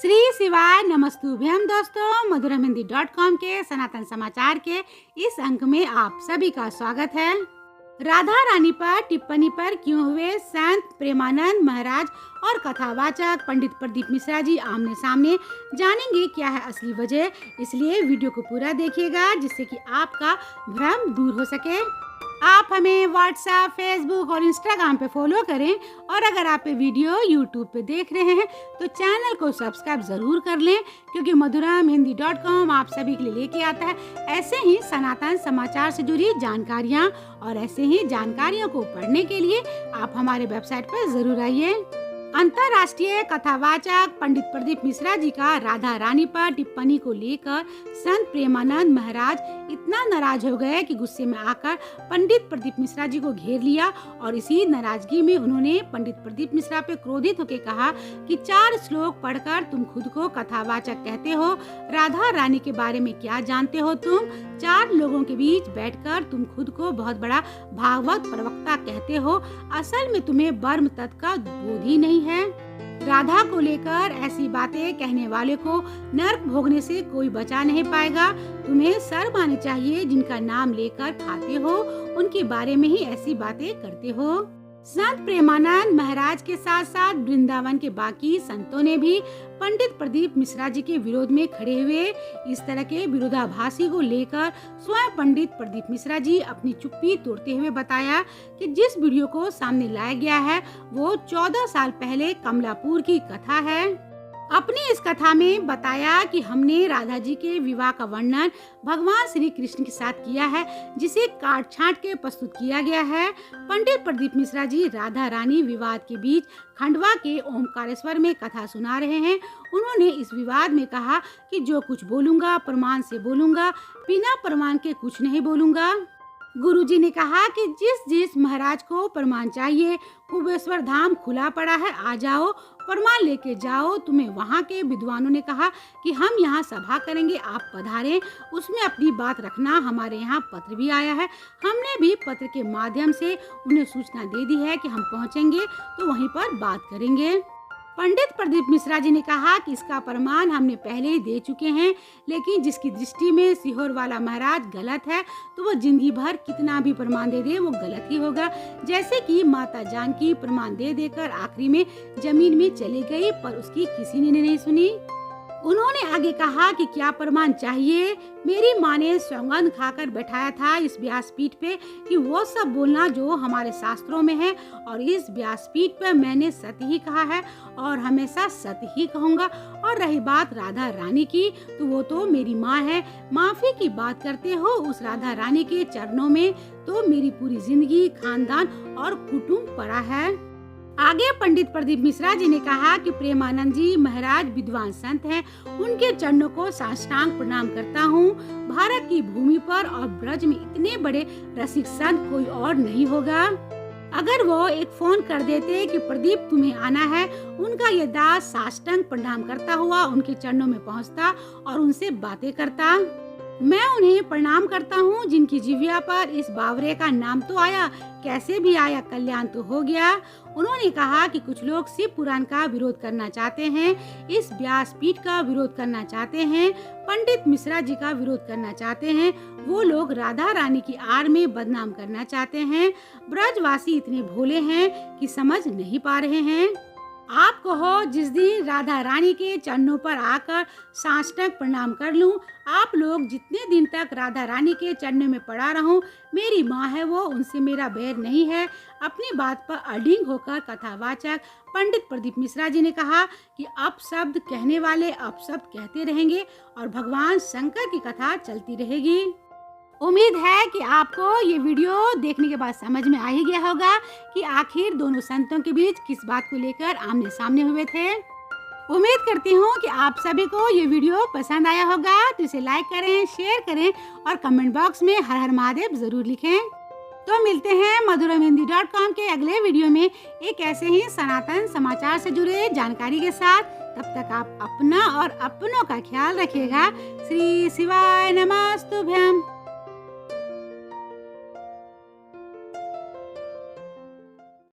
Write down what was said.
श्री शिवाय नमस्तुभ्यम। दोस्तों, मधुरहिंदी.com के सनातन समाचार के इस अंक में आप सभी का स्वागत है। राधा रानी पर टिप्पणी पर क्यों हुए संत प्रेमानंद महाराज और कथावाचक पंडित प्रदीप मिश्रा जी आमने सामने, जानेंगे क्या है असली वजह। इसलिए वीडियो को पूरा देखिएगा जिससे कि आपका भ्रम दूर हो सके। आप हमें व्हाट्सएप, फेसबुक और इंस्टाग्राम पे फॉलो करें और अगर आप ये वीडियो यूट्यूब पे देख रहे हैं तो चैनल को सब्सक्राइब जरूर कर लें, क्योंकि मधुरहिंदी.com आप सभी के लिए लेके आता है ऐसे ही सनातन समाचार से जुड़ी जानकारियां। और ऐसे ही जानकारियों को पढ़ने के लिए आप हमारे वेबसाइट पर जरूर आइए। अंतर्राष्ट्रीय कथावाचक पंडित प्रदीप मिश्रा जी का राधा रानी पर टिप्पणी को लेकर संत प्रेमानंद महाराज इतना नाराज हो गए कि गुस्से में आकर पंडित प्रदीप मिश्रा जी को घेर लिया और इसी नाराजगी में उन्होंने पंडित प्रदीप मिश्रा पे क्रोधित होकर कहा कि 4 श्लोक पढ़कर तुम खुद को कथावाचक कहते हो। राधा रानी के बारे में क्या जानते हो तुम? 4 लोगों के बीच बैठकर तुम खुद को बहुत बड़ा भागवत प्रवक्ता कहते हो। असल में तुम्हें ब्रह्म तत्व का बोध ही नहीं है। राधा को लेकर ऐसी बातें कहने वाले को नरक भोगने से कोई बचा नहीं पाएगा। तुम्हें शर्म आनी चाहिए, जिनका नाम लेकर खाते हो उनके बारे में ही ऐसी बातें करते हो। संत प्रेमानंद महाराज के साथ साथ वृंदावन के बाकी संतों ने भी पंडित प्रदीप मिश्रा जी के विरोध में खड़े हुए। इस तरह के विरोधाभासी को लेकर स्वयं पंडित प्रदीप मिश्रा जी अपनी चुप्पी तोड़ते हुए बताया कि जिस वीडियो को सामने लाया गया है वो 14 साल पहले कमलापुर की कथा है। अपनी इस कथा में बताया कि हमने राधा जी के विवाह का वर्णन भगवान श्री कृष्ण के साथ किया है, जिसे काट छांट के प्रस्तुत किया गया है। पंडित प्रदीप मिश्रा जी राधा रानी विवाद के बीच खंडवा के ओमकारेश्वर में कथा सुना रहे हैं। उन्होंने इस विवाद में कहा कि जो कुछ बोलूंगा प्रमाण से बोलूंगा, बिना प्रमाण के कुछ नहीं बोलूंगा। गुरुजी ने कहा कि जिस महाराज को प्रमाण चाहिए, कुबेश्वर धाम खुला पड़ा है, आ जाओ, प्रमाण लेके जाओ। तुम्हें वहाँ के विद्वानों ने कहा कि हम यहाँ सभा करेंगे, आप पधारें, उसमें अपनी बात रखना। हमारे यहाँ पत्र भी आया है, हमने भी पत्र के माध्यम से उन्हें सूचना दे दी है कि हम पहुँचेंगे तो वहीं पर बात करेंगे। पंडित प्रदीप मिश्रा जी ने कहा कि इसका प्रमाण हमने पहले ही दे चुके हैं, लेकिन जिसकी दृष्टि में सीहोर वाला महाराज गलत है तो वो जिंदगी भर कितना भी प्रमाण दे दे वो गलत ही होगा। जैसे कि माता जानकी प्रमाण दे देकर आखिरी में जमीन में चली गई, पर उसकी किसी ने नहीं सुनी। उन्होंने आगे कहा कि क्या प्रमाण चाहिए? मेरी माँ ने सौगंध खाकर बैठाया था इस व्यासपीठ पे कि वो सब बोलना जो हमारे शास्त्रों में है, और इस व्यासपीठ पर मैंने सत्य ही कहा है और हमेशा सत्य ही कहूँगा। और रही बात राधा रानी की, तो वो तो मेरी माँ है। माफी की बात करते हो उस राधा रानी के चरणों में, तो मेरी पूरी जिंदगी, खानदान और कुटुंब पड़ा है। आगे पंडित प्रदीप मिश्रा जी ने कहा कि प्रेमानंद जी महाराज विद्वान संत हैं, उनके चरणों को साष्टांग प्रणाम करता हूँ। भारत की भूमि पर और ब्रज में इतने बड़े रसिक संत कोई और नहीं होगा। अगर वो एक फोन कर देते कि प्रदीप तुम्हें आना है, उनका ये दास साष्टांग प्रणाम करता हुआ उनके चरणों में पहुँचता और उनसे बातें करता। मैं उन्हें प्रणाम करता हूँ जिनकी जिह्वा पर इस बावरे का नाम तो आया, कैसे भी आया, कल्याण तो हो गया। उन्होंने कहा कि कुछ लोग शिव पुराण का विरोध करना चाहते हैं, इस व्यासपीठ का विरोध करना चाहते हैं, पंडित मिश्रा जी का विरोध करना चाहते हैं। वो लोग राधा रानी की आड़ में बदनाम करना चाहते हैं। ब्रजवासी इतने भोले हैं कि समझ नहीं पा रहे हैं। आप कहो जिस दिन राधा रानी के चरणों पर आकर साष्टांग प्रणाम कर लूं, आप लोग जितने दिन तक राधा रानी के चरणों में पड़ा रहूं, मेरी माँ है वो, उनसे मेरा बैर नहीं है। अपनी बात पर अडिग होकर कथावाचक पंडित प्रदीप मिश्रा जी ने कहा कि अपशब्द कहने वाले अपशब्द कहते रहेंगे और भगवान शंकर की कथा चलती रहेगी। उम्मीद है कि आपको ये वीडियो देखने के बाद समझ में आ ही गया होगा कि आखिर दोनों संतों के बीच किस बात को लेकर आमने सामने हुए थे। उम्मीद करती हूँ कि आप सभी को ये वीडियो पसंद आया होगा, तो इसे लाइक करें, शेयर करें और कमेंट बॉक्स में हर हर महादेव जरूर लिखें। तो मिलते हैं मधुरहिंदी.com के अगले वीडियो में एक ऐसे ही सनातन समाचार से जुड़े जानकारी के साथ। तब तक आप अपना और अपनों का ख्याल रखिएगा। श्री शिवाय नमस्तुभ्यम।